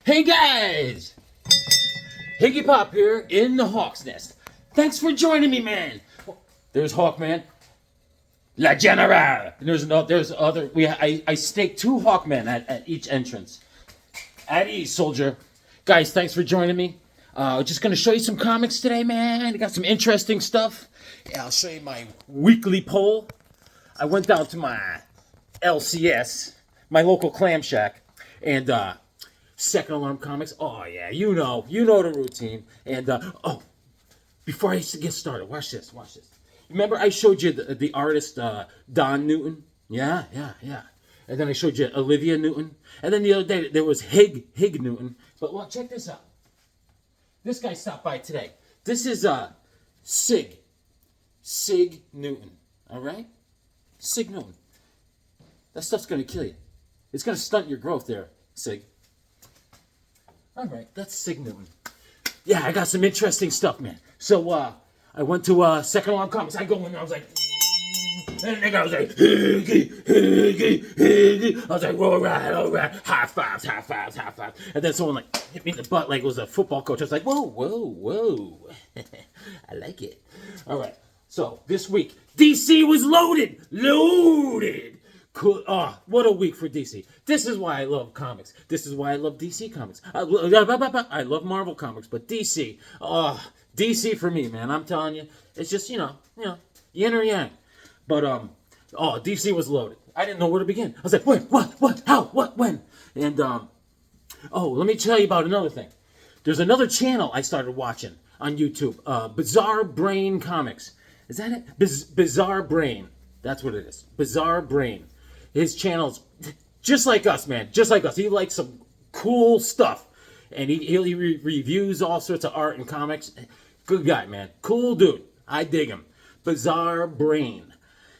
Hey guys! Higgy Pop here in the Hawk's Nest. Thanks for joining me, man. There's Hawkman. La General. And there's other. I staked 2 Hawkmen at each entrance. At ease, soldier. Guys, thanks for joining me. Just gonna show you some comics today, man. I got some interesting stuff. Yeah, I'll show you my weekly poll. I went down to my LCS, my local clam shack, and Second Alarm Comics. Oh yeah, you know the routine. And before I get started, watch this. Remember I showed you the artist Don Newton? Yeah. And then I showed you Olivia Newton. And then the other day there was Hig Newton. But well, check this out. This guy stopped by today. This is Sig Newton. All right, Sig Newton. That stuff's gonna kill you. It's gonna stunt your growth there, Sig. All right, that's Sig Newton. Yeah, I got some interesting stuff, man. So I went to Second Alarm Comics. I go in there, I was like, and the guy was like, Higgy. I was like, all right, high fives. And then someone like hit me in the butt like it was a football coach. I was like, whoa. I like it. All right, so this week, DC was loaded. Cool. Oh, what a week for DC. This is why I love comics. This is why I love DC comics. I love Marvel comics, but DC. Oh, DC for me, man. I'm telling you, it's just, you know, yin or yang. But, DC was loaded. I didn't know where to begin. I was like, when, what, how, what, when? And, let me tell you about another thing. There's another channel I started watching on YouTube. Bizarre Brain Comics. Is that it? Bizarre Brain. That's what it is. Bizarre Brain. His channel's just like us, man. Just like us. He likes some cool stuff. And he reviews all sorts of art and comics. Good guy, man. Cool dude. I dig him. Bizarre Brain.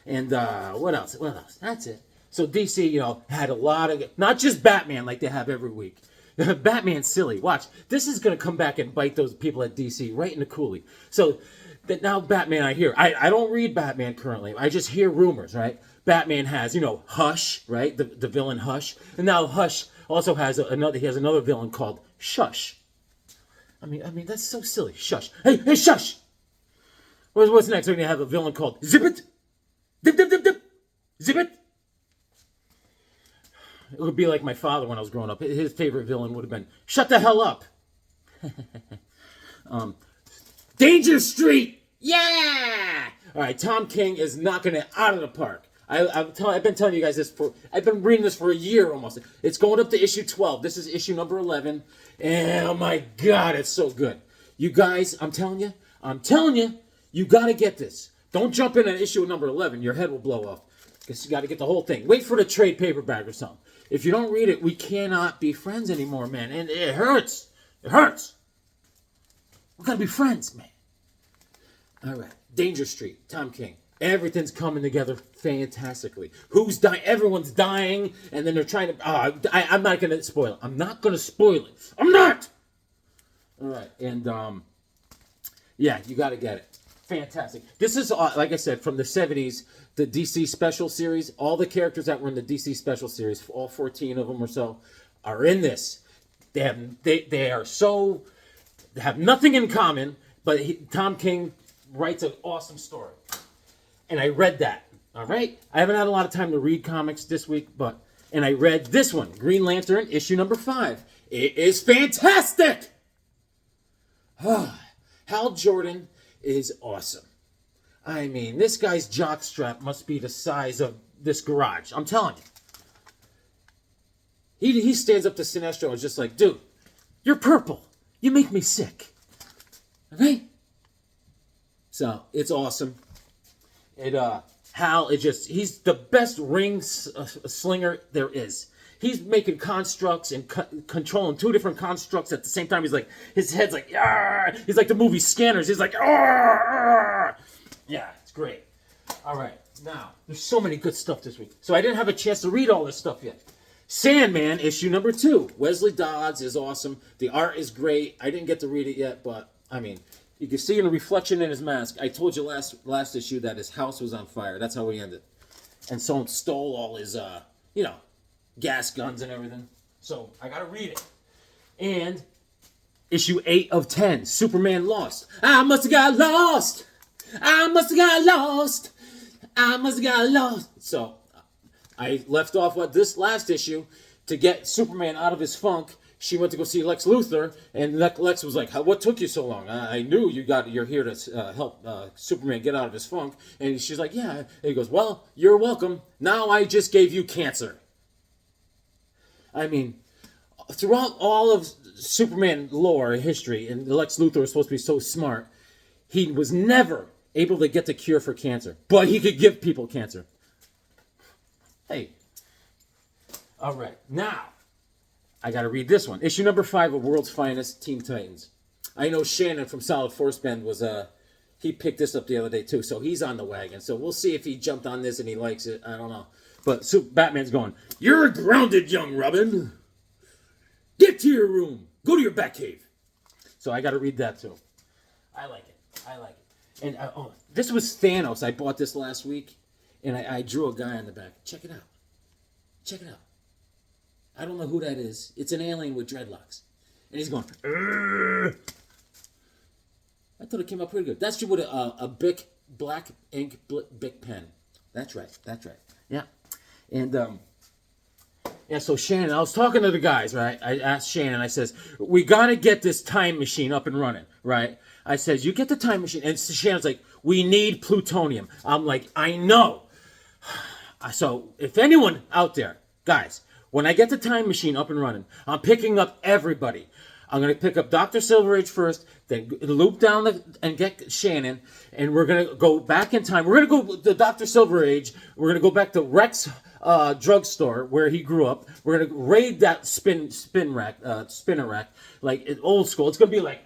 And what else? That's it. So DC, had a lot of... Not just Batman like they have every week. Batman's silly. Watch. This is going to come back and bite those people at DC right in the coolie. So that now Batman I hear. I don't read Batman currently. I just hear rumors, right? Batman has, Hush, right? The villain Hush. And now Hush also has another villain called Shush. I mean that's so silly. Shush. Hey, Shush! What's next? We're going to have a villain called Zip It! Dip! Zip It! It would be like my father when I was growing up. His favorite villain would have been Shut the Hell Up! Danger Street! Yeah! All right, Tom King is knocking it out of the park. I've been telling you guys this I've been reading this for a year almost. It's going up to issue 12. This is issue number 11. And oh my God, it's so good. You guys, I'm telling you, you got to get this. Don't jump in at issue number 11. Your head will blow off. Because you got to get the whole thing. Wait for the trade paperback or something. If you don't read it, we cannot be friends anymore, man. And it hurts. It hurts. We got to be friends, man. All right. Danger Street, Tom King. Everything's coming together fantastically. Who's dying? Everyone's dying, and then they're trying to... I'm not going to spoil it. I'm not going to spoil it. I'm not! All right, and, yeah, you got to get it. Fantastic. This is, like I said, from the 70s, the DC Special Series. All the characters that were in the DC Special Series, all 14 of them or so, are in this. They have nothing in common, but Tom King writes an awesome story. And I read that, all right? I haven't had a lot of time to read comics this week, and I read this one, Green Lantern, issue number 5. It is fantastic! Hal Jordan is awesome. I mean, this guy's jockstrap must be the size of this garage. I'm telling you. He stands up to Sinestro and is just like, dude, you're purple. You make me sick. Okay? So, it's awesome. Hal he's the best ring slinger there is. He's making constructs and controlling 2 different constructs at the same time. He's like, his head's like, Arr! He's like the movie Scanners. He's like, Arr! Yeah, it's great. All right, now, there's so many good stuff this week. So I didn't have a chance to read all this stuff yet. Sandman, issue number 2. Wesley Dodds is awesome. The art is great. I didn't get to read it yet, but, I mean... You can see in the reflection in his mask. I told you last issue that his house was on fire. That's how he ended. And someone stole all his, gas guns and everything. So, I gotta read it. And issue 8 of 10, Superman lost. I must have got lost. I must have got lost. I must have got lost. So I left off with this last issue to get Superman out of his funk. She went to go see Lex Luthor, and Lex was like, "What took you so long? I knew you're here to help Superman get out of his funk." And she's like, "Yeah." And he goes, "Well, you're welcome. Now I just gave you cancer." I mean, throughout all of Superman lore history, and Lex Luthor was supposed to be so smart, he was never able to get the cure for cancer, but he could give people cancer. Hey, all right, now I got to read this one. Issue number 5 of World's Finest Teen Titans. I know Shannon from Solid Force Bend was he picked this up the other day too, so he's on the wagon. So we'll see if he jumped on this and he likes it. I don't know. But Batman's going, "You're grounded, young Robin. Get to your room. Go to your Batcave." So I got to read that too. I like it. I like it. And this was Thanos. I bought this last week, and I drew a guy on the back. Check it out. Check it out. I don't know who that is. It's an alien with dreadlocks. And he's going, "Urgh." I thought it came out pretty good. That's with a big black ink Bic pen. That's right. That's right. Yeah. And, yeah, so Shannon, I was talking to the guys, right? I asked Shannon, I says, "We got to get this time machine up and running, right?" I says, "You get the time machine." And Shannon's like, "We need plutonium." I'm like, "I know." So if anyone out there, guys, when I get the time machine up and running, I'm picking up everybody. I'm going to pick up Dr. Silverage first, then loop down and get Shannon, and we're going to go back in time. We're going to go to Dr. Silverage. We're going to go back to Rex drugstore where he grew up. We're going to raid that spinner rack, like old school. It's going to be like,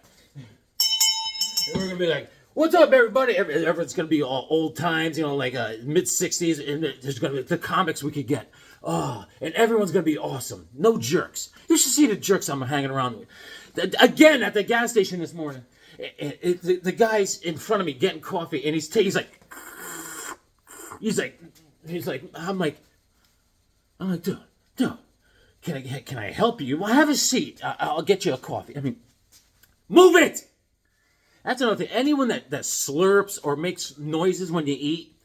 we're going to be like, "What's up, everybody?" Everyone's going to be all old times, like mid-60s, and there's going to be the comics we could get. Oh, and everyone's going to be awesome. No jerks. You should see the jerks I'm hanging around with. Again, at the gas station this morning, the guy's in front of me getting coffee, and he's like, I'm like, dude, can I help you? Well, have a seat. I'll get you a coffee. I mean, move it! That's another thing. Anyone that slurps or makes noises when you eat,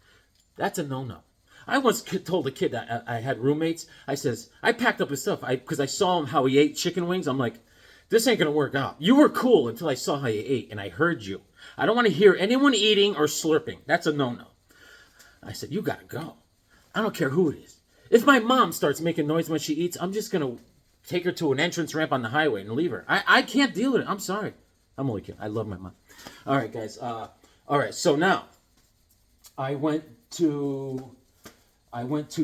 that's a no-no. I once told a kid that I had roommates. I says, I packed up his stuff because I saw him how he ate chicken wings. I'm like, this ain't going to work out. You were cool until I saw how you ate, and I heard you. I don't want to hear anyone eating or slurping. That's a no-no. I said, you got to go. I don't care who it is. If my mom starts making noise when she eats, I'm just going to take her to an entrance ramp on the highway and leave her. I can't deal with it. I'm sorry. I'm only kidding. I love my mom. All right, guys. All right, so now I went to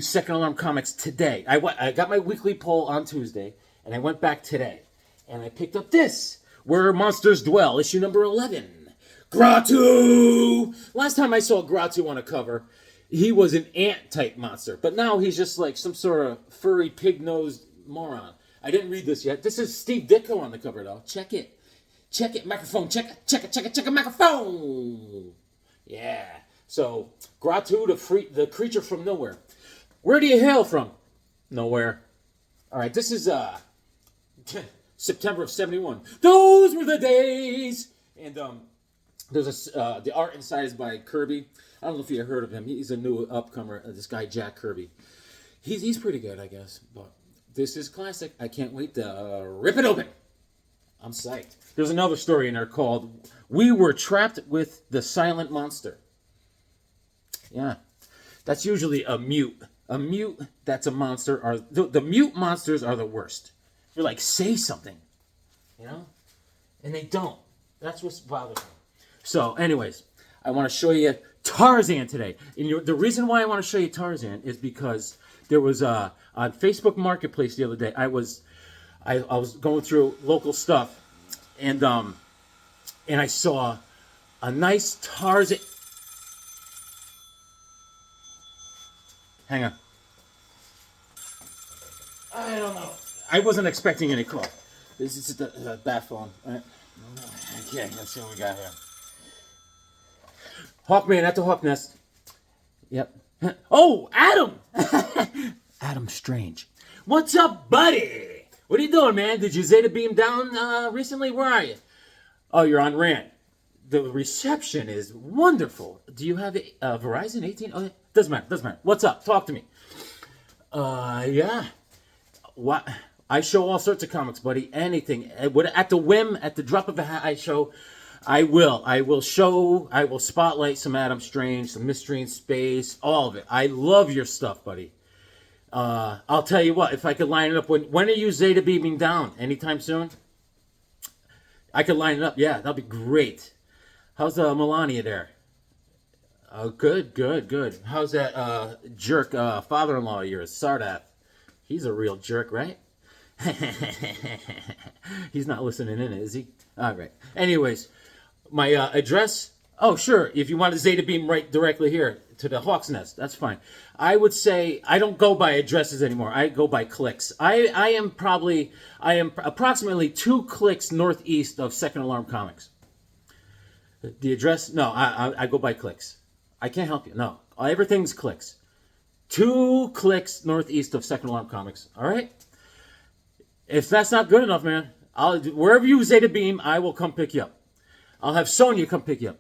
Second Alarm Comics today. I got my weekly poll on Tuesday, and I went back today, and I picked up this, Where Monsters Dwell, issue number 11. Gratu! Last time I saw Gratu on a cover, he was an ant-type monster, but now he's just like some sort of furry, pig-nosed moron. I didn't read this yet. This is Steve Ditko on the cover, though. Check it. Check it. Microphone. Check it, microphone. Yeah. So, Gratu, the creature from nowhere. Where do you hail from? Nowhere. All right, this is September of '71. Those were the days. And there's the art inside is by Kirby. I don't know if you heard of him. He's a new upcomer. This guy Jack Kirby. He's pretty good, I guess. But this is classic. I can't wait to rip it open. I'm psyched. There's another story in there called "We Were Trapped with the Silent Monster." Yeah, that's usually a mute. A mute that's a monster. The mute monsters are the worst. You're like, say something, and they don't. That's what's bothers me. So, anyways, I want to show you Tarzan today. And the reason why I want to show you Tarzan is because there was on Facebook Marketplace the other day. I was going through local stuff, and I saw a nice Tarzan. Hang on. I don't know. I wasn't expecting any call. This is the bat phone. Okay, let's see what we got here. Hawkman at the Hawk Nest. Yep. Oh, Adam! Adam Strange. What's up, buddy? What are you doing, man? Did you Zeta beam down recently? Where are you? Oh, you're on rant. The reception is wonderful. Do you have Verizon 18? Oh, doesn't matter. Doesn't matter. What's up? Talk to me. Yeah. What? I show all sorts of comics, buddy. Anything. At the whim, at the drop of a hat, I show. I will show. I will spotlight some Adam Strange, some Mystery in Space, all of it. I love your stuff, buddy. I'll tell you what. If I could line it up, when are you Zeta beaming down? Anytime soon? I could line it up. Yeah, that'll be great. How's Melania there? Oh, good, good, good. How's that jerk father-in-law of yours, Sardath? He's a real jerk, right? He's not listening in, is he? All right. Anyways, my address. Oh, sure. If you want a Zeta beam right directly here to the Hawk's Nest, that's fine. I would say I don't go by addresses anymore. I go by clicks. I am approximately 2 clicks northeast of Second Alarm Comics. The address? No, I go by clicks. I can't help you. No, everything's clicks. 2 clicks northeast of Second Alarm Comics. All right. If that's not good enough, man, wherever you Zeta beam, I will come pick you up. I'll have Sonia come pick you up.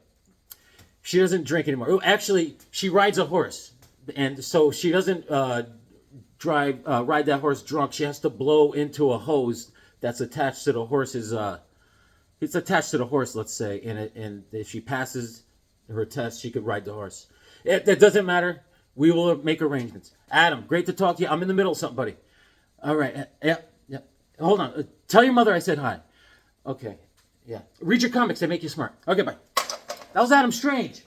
She doesn't drink anymore. Oh, actually, she rides a horse, and so she doesn't ride that horse drunk. She has to blow into a hose that's attached to the horse's. It's attached to the horse, let's say, and if she passes her test, she could ride the horse. That doesn't matter. We will make arrangements. Adam, great to talk to you. I'm in the middle of something, buddy. All right. Yeah. Hold on. Tell your mother I said hi. Okay. Yeah. Read your comics. They make you smart. Okay, bye. That was Adam Strange.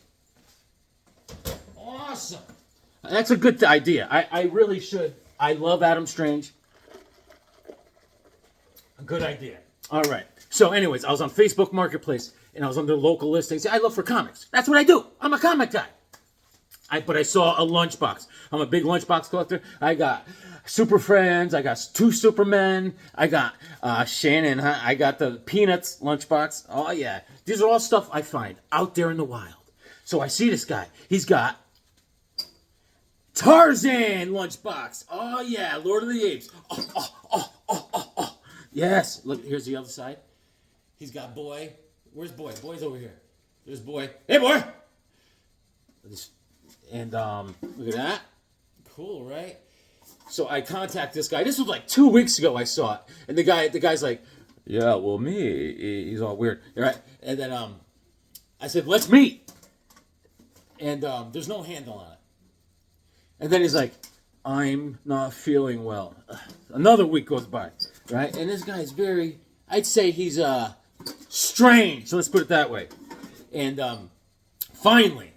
Awesome. That's a good idea. I really should. I love Adam Strange. A good idea. All right. So anyways, I was on Facebook Marketplace, and I was on their local listings. I look for comics. That's what I do. I'm a comic guy. But I saw a lunchbox. I'm a big lunchbox collector. I got Super Friends. I got 2 Supermen. I got Shannon. I got the Peanuts lunchbox. Oh, yeah. These are all stuff I find out there in the wild. So I see this guy. He's got Tarzan lunchbox. Oh, yeah. Lord of the Apes. Oh. Yes. Look, here's the other side. He's got Boy. Where's Boy? Boy's over here. There's Boy. Hey, Boy! And look at that. Cool, right? So I contact this guy. This was like 2 weeks ago I saw it. And the guy's like, yeah, well, me. He's all weird. Right? And then I said, let's meet. And there's no handle on it. And then he's like, I'm not feeling well. Another week goes by. Right? And this guy's I'd say he's strange. So let's put it that way. And finally,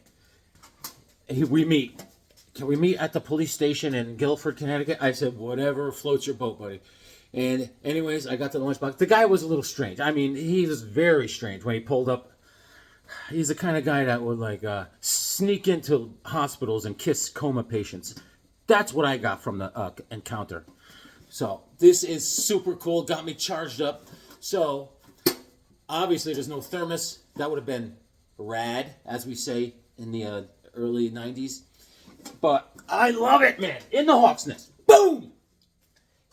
we meet. Can we meet at the police station in Guilford, Connecticut? I said, whatever floats your boat, buddy. And anyways, I got to the lunchbox. The guy was a little strange. I mean, he was very strange when he pulled up. He's the kind of guy that would like sneak into hospitals and kiss coma patients. That's what I got from the encounter. So this is super cool. Got me charged up. So obviously there's no thermos. That would have been rad, as we say in the early 90s. But I love it, man. In the Hawk's Nest. Boom!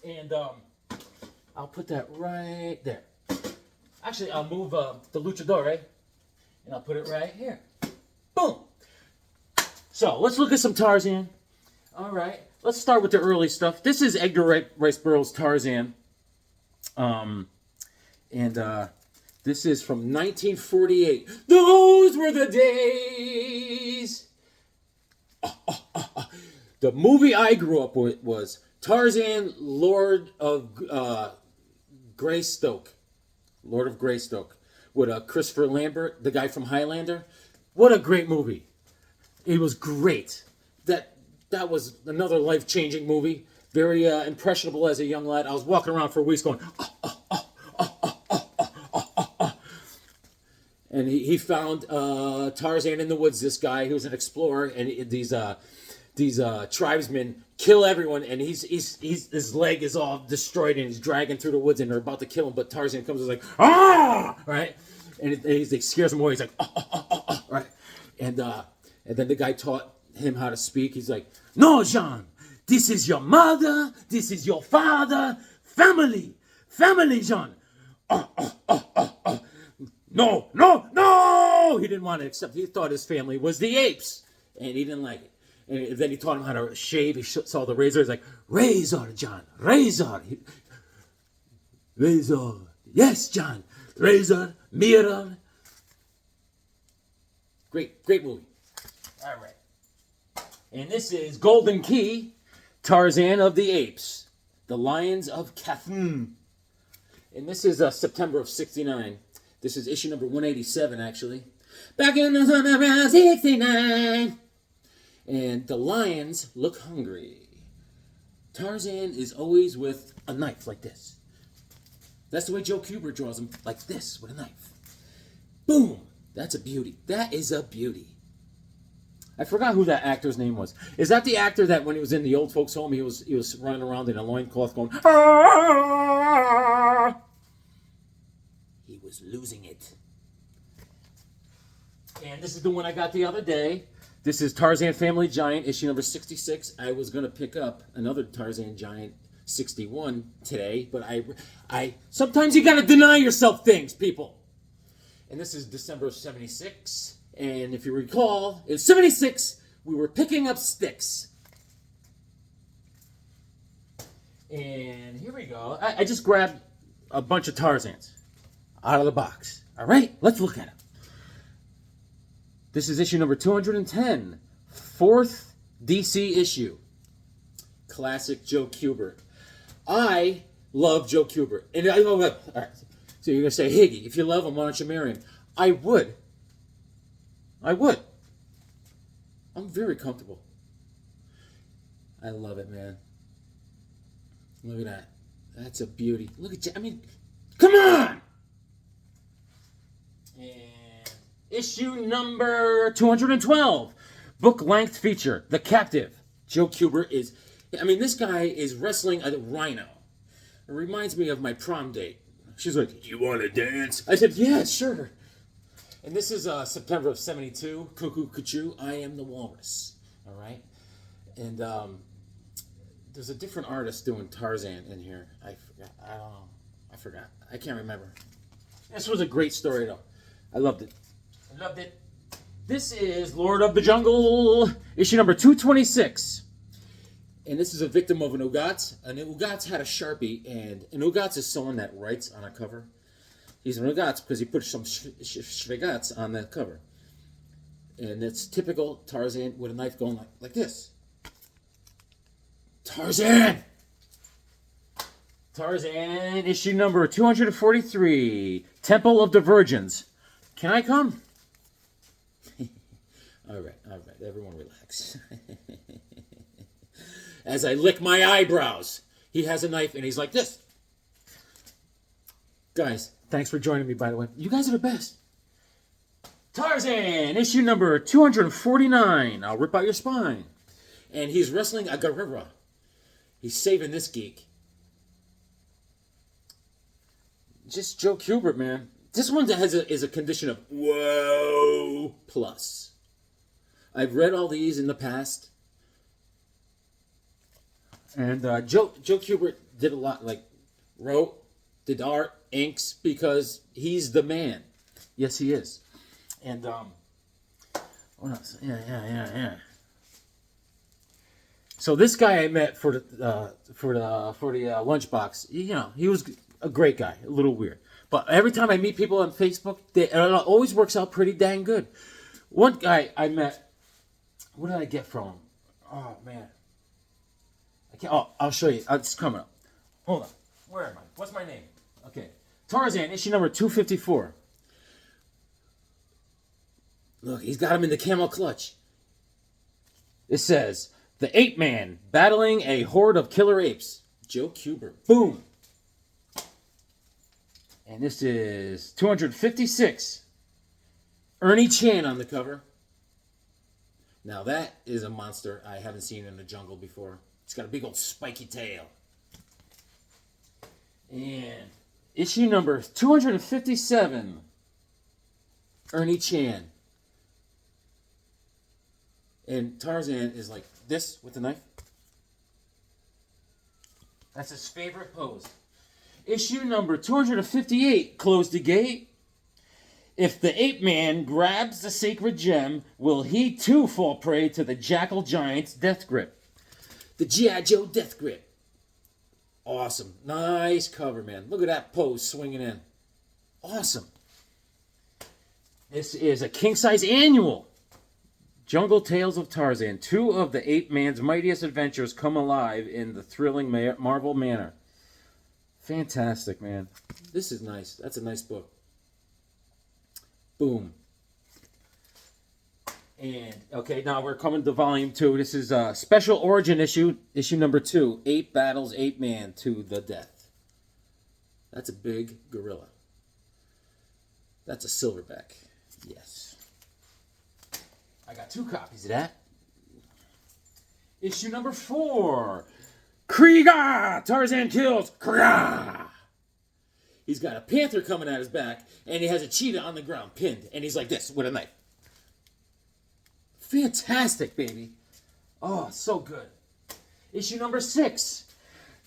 And I'll put that right there. Actually, I'll move the luchador, and I'll put it right here. Boom! So, let's look at some Tarzan. All right. Let's start with the early stuff. This is Edgar Rice Burroughs' Tarzan. This is from 1948. Those were the days! The movie I grew up with was Tarzan, Lord of Greystoke. Lord of Greystoke. With Christopher Lambert, the guy from Highlander. What a great movie. It was great. That was another life-changing movie. Very impressionable as a young lad. I was walking around for weeks going, And he found Tarzan in the woods, this guy who was an explorer, and these tribesmen kill everyone, and his leg is all destroyed, and he's dragging through the woods, and they're about to kill him, but Tarzan comes and is like, ah! Right? And he scares him away. He's like, right? And then the guy taught him how to speak. He's like, no, Jean, this is your mother, this is your father, family, family, John. No, no, no! He didn't want to accept. He thought his family was the apes, and he didn't like it. And then he taught him how to shave. He saw the razor. He's like, razor, John, razor. Razor. Yes, John. Razor, mirror. Great movie. All right. And this is Golden Key, Tarzan of the Apes, The Lions of Cathay. And this is September of 69. This is issue number 187, actually. Back in the summer of 69. And the lions look hungry. Tarzan is always with a knife like this. That's the way Joe Kubert draws him, like this, with a knife. Boom! That's a beauty. That is a beauty. I forgot who that actor's name was. Is that the actor that when he was in the old folks' home, he was running around in a loincloth going, ah! He was losing it. And this is the one I got the other day. This is Tarzan Family Giant, issue number 66. I was going to pick up another Tarzan Giant 61 today, but I sometimes you got to deny yourself things, people. And this is December of 76. And if you recall, in 76, we were picking up sticks. And here we go. I just grabbed a bunch of Tarzans out of the box. All right, let's look at them. This is issue number 210, fourth DC issue. Classic Joe Kubert. I love Joe Kubert. And I love it. All right. So you're going to say, Higgy, if you love him, why don't you marry him? I would. I'm very comfortable. I love it, man. Look at that. That's a beauty. Look at you. I mean, come on! And issue number 212. Book-length feature. The Captive. Joe Kubert is... I mean, this guy is wrestling a rhino. It reminds me of my prom date. She's like, do you want to dance? I said, yeah, sure. And this is September of 72. Cuckoo Cuckoo, I Am the Walrus. All right? And there's a different artist doing Tarzan in here. I forgot. I can't remember. This was a great story, though. I loved it. This is Lord of the Jungle, issue number 226. And this is a victim of an Ugats. An Ugats had a Sharpie, and an Ugats is someone that writes on a cover. He's an Ugats because he put some Shvegats on the cover. And it's typical Tarzan with a knife going like this. Tarzan! Tarzan, issue number 243, Temple of the Virgins. Can I come? All right, everyone relax. As I lick my eyebrows, he has a knife and he's like this. Guys, thanks for joining me, by the way. You guys are the best. Tarzan, issue number 249. I'll rip out your spine. And he's wrestling a gorilla. He's saving this geek. Just Joe Kubert, man. This one is a condition of whoa plus. I've read all these in the past. And Joe Kubert did a lot, like wrote, did art, inks, because he's the man. Yes, he is. And what else? Yeah. So this guy I met for the lunchbox, you know, he was a great guy, a little weird. But every time I meet people on Facebook, it always works out pretty dang good. One guy I met, what did I get from him? Oh man, I'll show you. It's coming up. Hold on. Where am I? What's my name? Okay, Tarzan, issue number 254. Look, he's got him in the camel clutch. It says, the Ape Man battling a horde of killer apes. Joe Kubert. Boom. And this is 256. Ernie Chan on the cover. Now that is a monster I haven't seen in the jungle before. It's got a big old spiky tail. And issue number 257. Ernie Chan. And Tarzan is like this with the knife. That's his favorite pose. Issue number 258, Close the Gate. If the ape man grabs the sacred gem, will he too fall prey to the jackal giant's death grip? The G.I. Joe death grip. Awesome. Nice cover, man. Look at that pose swinging in. Awesome. This is a king-size annual. Jungle Tales of Tarzan. 2 of the ape man's mightiest adventures come alive in the thrilling Marvel manner. Fantastic, man. This is nice. That's a nice book. Boom. And, okay, now we're coming to volume 2. This is a special origin issue number 2. Ape battles ape man to the death. That's a big gorilla. That's a silverback. Yes. I got 2 copies of that. Issue number 4. Krieger! Tarzan kills Krieger! He's got a panther coming at his back, and he has a cheetah on the ground, pinned, and he's like this, with a knife. Fantastic, baby. Oh, so good. Issue number 6.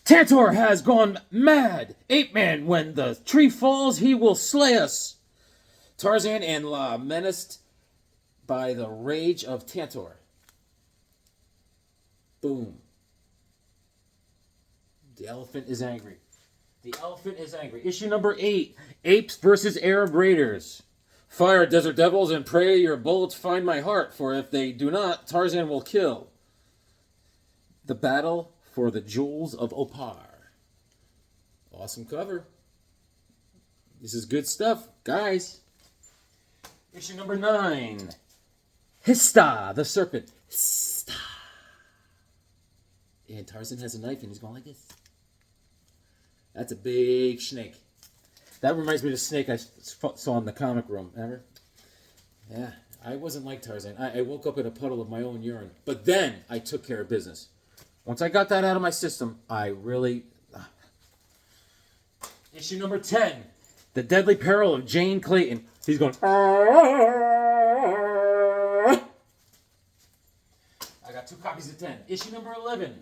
Tantor has gone mad. Ape Man, when the tree falls, he will slay us. Tarzan and La menaced by the rage of Tantor. Boom. The elephant is angry. The elephant is angry. Issue number 8. Apes versus Arab Raiders. Fire, desert devils, and pray your bullets find my heart, for if they do not, Tarzan will kill. The battle for the jewels of Opar. Awesome cover. This is good stuff, guys. Issue number 9. Hista, the serpent. Hista. And Tarzan has a knife, and he's going like this. That's a big snake. That reminds me of the snake I saw in the comic room. Remember? Yeah, I wasn't like Tarzan. I woke up in a puddle of my own urine. But then I took care of business. Once I got that out of my system, I really... Issue number 10. The Deadly Peril of Jane Clayton. He's going... I got 2 copies of 10. Issue number 11.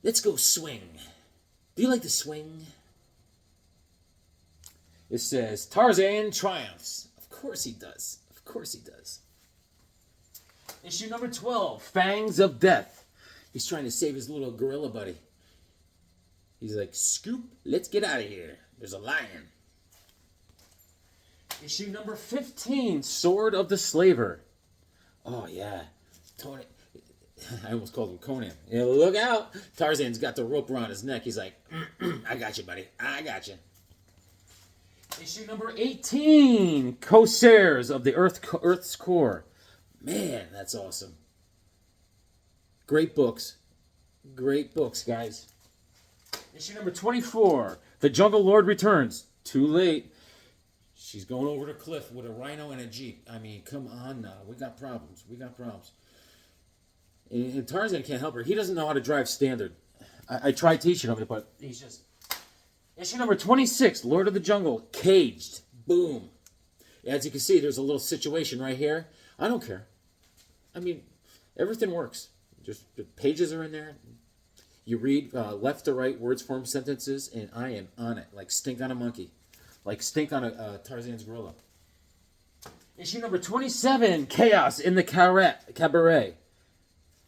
Let's go swing. Do you like to swing? It says, Tarzan triumphs. Of course he does. Of course he does. Issue number 12, Fangs of Death. He's trying to save his little gorilla buddy. He's like, Scoop, let's get out of here. There's a lion. Issue number 15, Sword of the Slaver. Oh, yeah. Tony... I almost called him Conan. Yeah, look out. Tarzan's got the rope around his neck. He's like, I got you, buddy. I got you. Issue number 18. Corsairs of the Earth's Core. Man, that's awesome. Great books. Great books, guys. Issue number 24. The Jungle Lord returns. Too late. She's going over the cliff with a rhino and a jeep. I mean, come on now. We got problems. We got problems. And Tarzan can't help her. He doesn't know how to drive standard. I tried teaching him, but he's just... Issue number 26, Lord of the Jungle, Caged. Boom. As you can see, there's a little situation right here. I don't care. I mean, everything works. Just the pages are in there. You read left to right, words form sentences, and I am on it. Like stink on a monkey. Like stink on a Tarzan's gorilla. Issue number 27, Chaos in the Cabaret.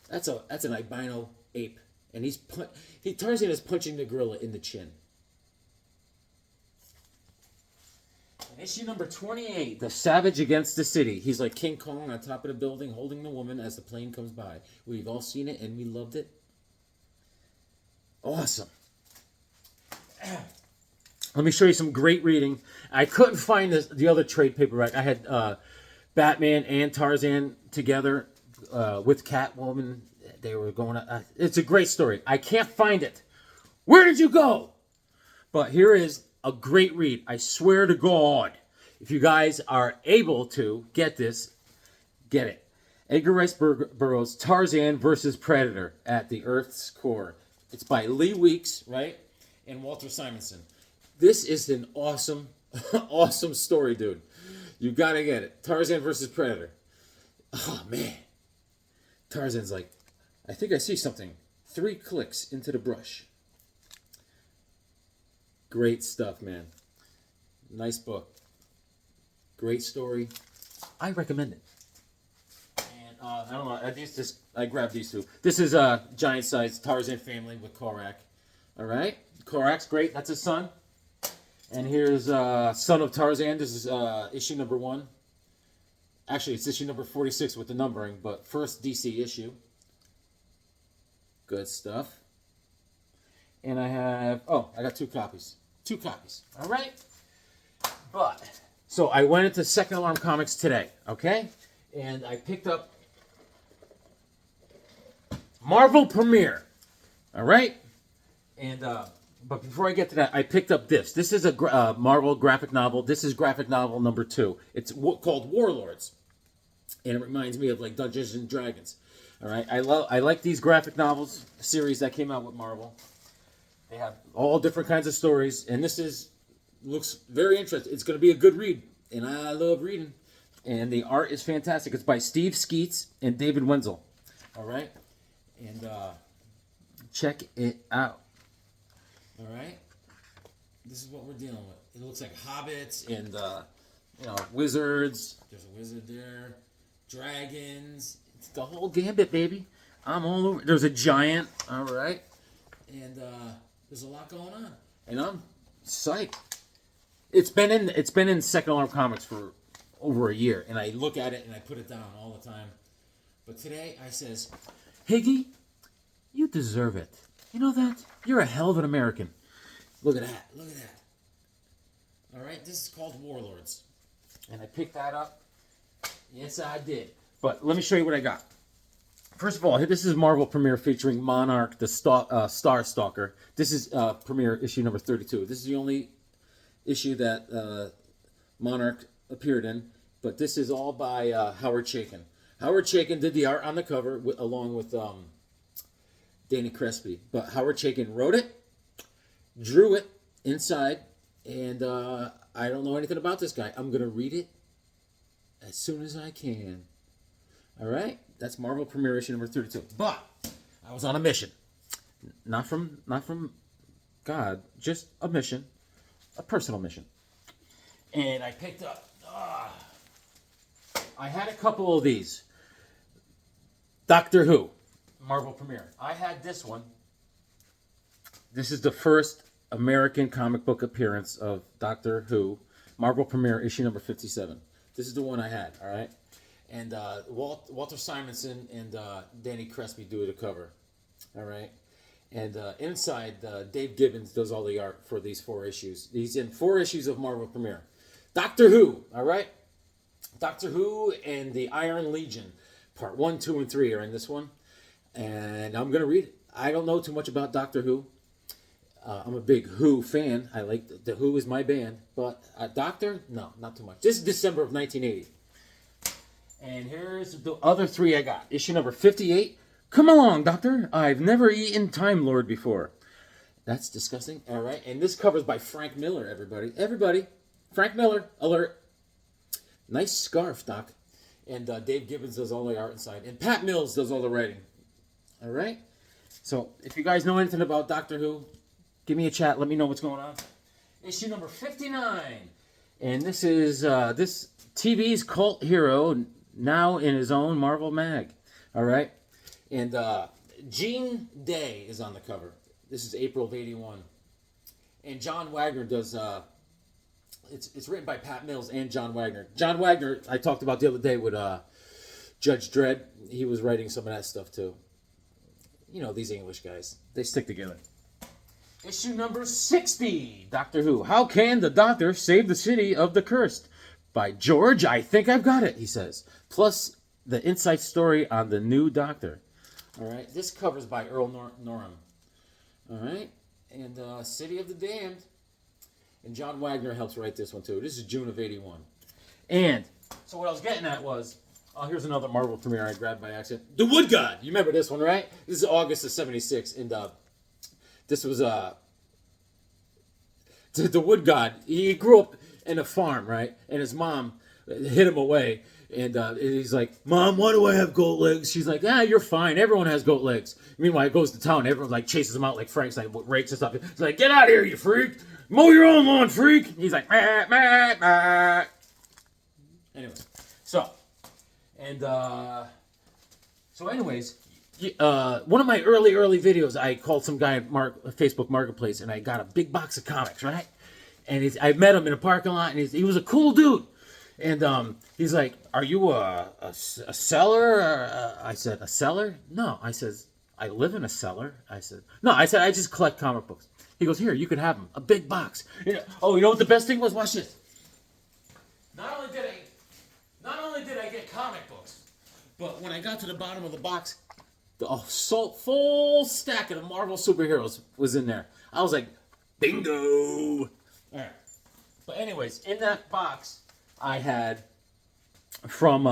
That's an albino ape, and Tarzan is punching the gorilla in the chin. And issue number 28, The Savage Against the City. He's like King Kong on top of the building, holding the woman as the plane comes by. We've all seen it, and we loved it. Awesome. Let me show you some great reading. I couldn't find the other trade paperback. I had Batman and Tarzan together. With Catwoman, they were going to... it's a great story. I can't find it. Where did you go? But here is a great read. I swear to God. If you guys are able to get this, get it. Edgar Rice Burroughs' Tarzan versus Predator at the Earth's Core. It's by Lee Weeks, right? And Walter Simonson. This is an awesome, awesome story, dude. You got to get it. Tarzan versus Predator. Oh, man. Tarzan's like, I think I see something. 3 clicks into the brush. Great stuff, man. Nice book. Great story. I recommend it. And I don't know. I grabbed these two. This is a giant size Tarzan family with Korak. All right, Korak's great. That's his son. And here's Son of Tarzan. This is issue number 1. Actually, it's issue number 46 with the numbering, but first DC issue. Good stuff. And I have, I got 2 copies. 2 copies. All right? But, so I went into Second Alarm Comics today, okay? And I picked up Marvel Premiere. All right? And, but before I get to that, I picked up this. This is a Marvel graphic novel. This is graphic novel number 2. It's called Warlords. And it reminds me of like Dungeons and Dragons. All right? I like these graphic novels series that came out with Marvel. They have all different kinds of stories, and this looks very interesting. It's going to be a good read, and I love reading. And the art is fantastic. It's by Steve Skeets and David Wenzel. All right? And check it out. All right? This is what we're dealing with. It looks like hobbits and, wizards. There's a wizard there. Dragons. It's the whole gambit, baby. I'm all over. There's a giant. All right? And there's a lot going on. And I'm psyched. It's been in Second Alarm Comics for over a year. And I look at it and I put it down all the time. But today I says, Higgy, you deserve it. You know that? You're a hell of an American. Look at that. Look at that. All right? This is called Warlords. And I picked that up. Yes, I did. But let me show you what I got. First of all, this is Marvel Premiere featuring Monarch, the Star Stalker. This is Premiere issue number 32. This is the only issue that Monarch appeared in. But this is all by Howard Chaykin. Howard Chaykin did the art on the cover along with Danny Crespi. But Howard Chaykin wrote it, drew it inside, and I don't know anything about this guy. I'm going to read it as soon as I can. All right? That's Marvel Premiere issue number 32. But I was on a mission. Not from God, just a mission. A personal mission. And I picked up... I had a couple of these. Doctor Who. Marvel Premiere. I had this one. This is the first American comic book appearance of Doctor Who. Marvel Premiere issue number 57. This is the one I had, all right? And Walter Simonson and Danny Crespi do the cover, all right? And inside, Dave Gibbons does all the art for these 4 issues. He's in 4 issues of Marvel Premiere. Doctor Who, all right? Doctor Who and the Iron Legion, part 1, 2, and 3 are in this one. And I'm going to read it. I don't know too much about Doctor Who. I'm a big Who fan. I like the Who is my band. But Doctor, no, not too much. This is December of 1980. And here's the other 3 I got. Issue number 58. Come along, Doctor. I've never eaten Time Lord before. That's disgusting. All right. And this cover's by Frank Miller, everybody. Everybody. Frank Miller, alert. Nice scarf, Doc. And Dave Gibbons does all the art inside. And Pat Mills does all the writing. All right? So, if you guys know anything about Doctor Who, give me a chat. Let me know what's going on. Issue number 59. And this is this TV's cult hero now in his own Marvel mag. All right? And Jean Day is on the cover. This is April of 81. And John Wagner does... It's written by Pat Mills and John Wagner. John Wagner, I talked about the other day with Judge Dredd. He was writing some of that stuff too. You know, these English guys. They stick together. Issue number 60, Doctor Who. How can the Doctor save the city of the cursed? By George, I think I've got it, he says. Plus, the insight story on the new Doctor. All right, this cover's by Earl Norham. All right, and City of the Damned. And John Wagner helps write this one, too. This is June of 81. And, so what I was getting at was, here's another Marvel premiere I grabbed by accident. The Wood God. You remember this one, right? This is August of 76. And this was, the Wood God. He grew up in a farm, right? And his mom hid him away. And he's like, Mom, why do I have goat legs? She's like, you're fine. Everyone has goat legs. Meanwhile, he goes to town. Everyone like chases him out like Frank's like rakes and stuff. He's like, get out of here, you freak. Mow your own lawn, freak. He's like, meh, meh, meh. Anyway, so, and, anyways, one of my early videos, I called some guy at Facebook Marketplace, and I got a big box of comics, right? And I met him in a parking lot, and he was a cool dude. And he's like, "Are you a seller?" I said, "A seller? No." I says, "I live in a cellar." I said, "No." I said, "I just collect comic books." He goes, "Here, you can have them. A big box." Oh, you know what the best thing was? Watch this. Not only did I get comic books, but when I got to the bottom of the box, the full stack of the Marvel superheroes was in there. I was like, bingo. All right. But anyways, in that box, I had from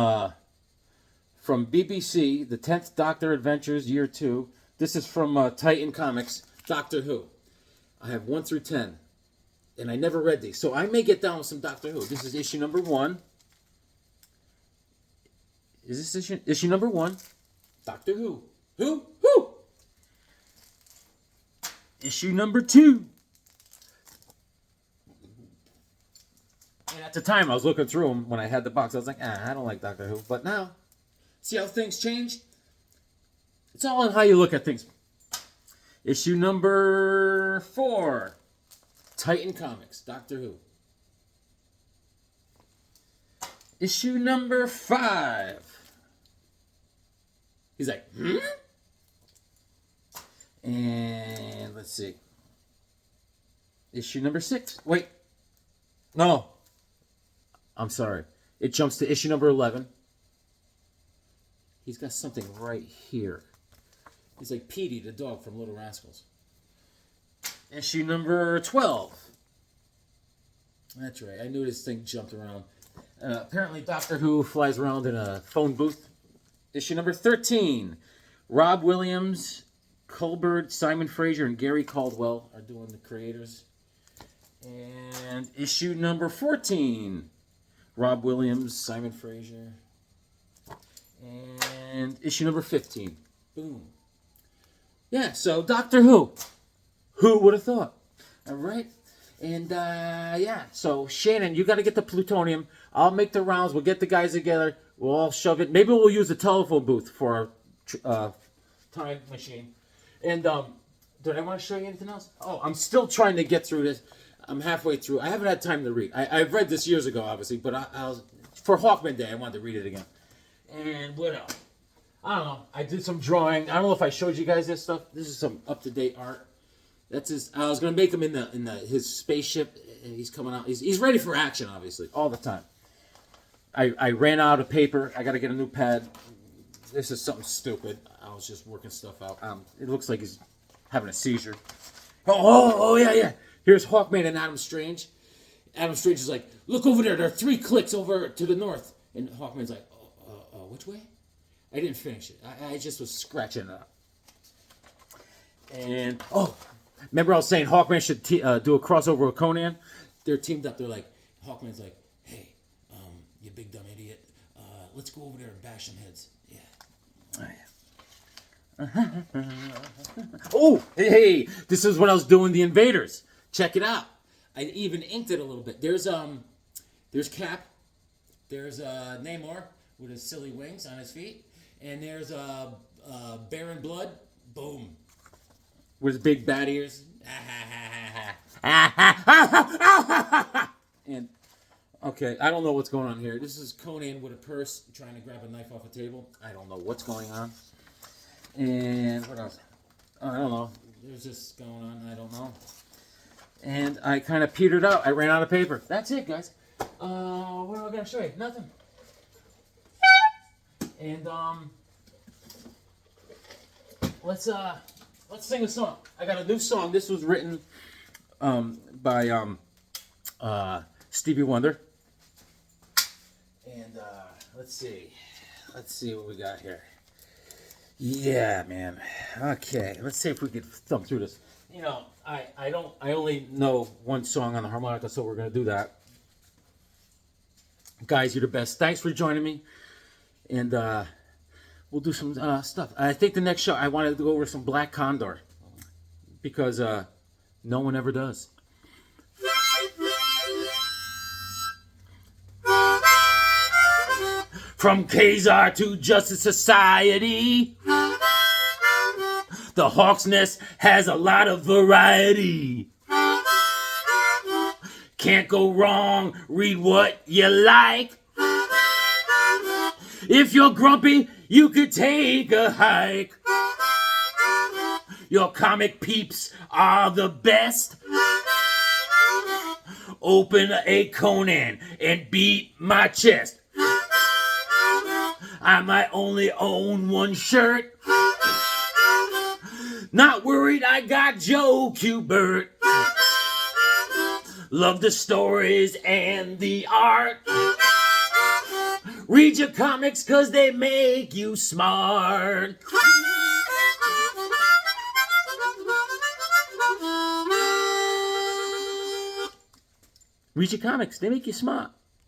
BBC, the 10th Doctor Adventures, Year 2. This is from Titan Comics, Doctor Who. I have 1 through 10. And I never read these. So I may get down with some Doctor Who. This is issue number 1. Is this issue number 1? Doctor Who. Who? Issue number 2. And at the time, I was looking through them when I had the box. I was like, I don't like Doctor Who. But now, see how things change? It's all on how you look at things. Issue number 4. Titan Comics, Doctor Who. Issue number 5. He's like, And let's see. Issue number 6. Wait. No. I'm sorry. It jumps to issue number 11. He's got something right here. He's like Petey, the dog from Little Rascals. Issue number 12. That's right. I knew this thing jumped around. Apparently, Doctor Who flies around in a phone booth. Issue number 13. Rob Williams, Colbert, Simon Fraser, and Gary Caldwell are doing the creators. And issue number 14. Rob Williams, Simon Fraser. And issue number 15. Boom. Yeah, so Doctor Who. Who would have thought? All right. And, yeah. So, Shannon, you got to get the plutonium. I'll make the rounds. We'll get the guys together. We'll all shove it. Maybe we'll use a telephone booth for our time machine. And, did I want to show you anything else? Oh, I'm still trying to get through this. I'm halfway through. I haven't had time to read. I've read this years ago, obviously, but I was, for Hawkman Day, I wanted to read it again. And what else? I don't know. I did some drawing. I don't know if I showed you guys this stuff. This is some up-to-date art. That's his. I was gonna make him in his spaceship. And he's coming out. He's ready for action, obviously, all the time. I ran out of paper. I got to get a new pad. This is something stupid. I was just working stuff out. It looks like he's having a seizure. Oh yeah. Here's Hawkman and Adam Strange. Adam Strange is like, look over there. There are 3 clicks over to the north. And Hawkman's like, which way? I didn't finish it. I just was scratching it up. And, remember I was saying Hawkman should do a crossover with Conan? They're teamed up. They're like, Hawkman's like, hey, you big dumb idiot. Let's go over there and bash some heads. Yeah. Oh, hey, this is when I was doing the Invaders. Check it out. I even inked it a little bit. There's Cap. There's Namor with his silly wings on his feet. And there's Baron Blood. Boom. With his big bat ears. And, okay, I don't know what's going on here. This is Conan with a purse trying to grab a knife off a table. I don't know what's going on. And what else? I don't know. There's this going on. I don't know. And I kind of petered out. I ran out of paper. That's it, guys. What am I going to show you? Nothing. And, let's sing a song. I got a new song. This was written by Stevie Wonder. And let's see what we got here. Yeah, man. Okay, let's see if we can thumb through this. You know, I only know one song on the harmonica, so we're gonna do that. Guys, you're the best. Thanks for joining me, and we'll do some stuff. I think the next show I wanted to go over some Black Condor because no one ever does. From Kazar to Justice Society, the Hawk's Nest has a lot of variety. Can't go wrong, read what you like. If you're grumpy, you could take a hike. Your comic peeps are the best. Open a Conan and beat my chest. I might only own one shirt. Not worried, I got Joe Kubert. Love the stories and the art. Read your comics cause they make you smart. Read your comics, they make you smart.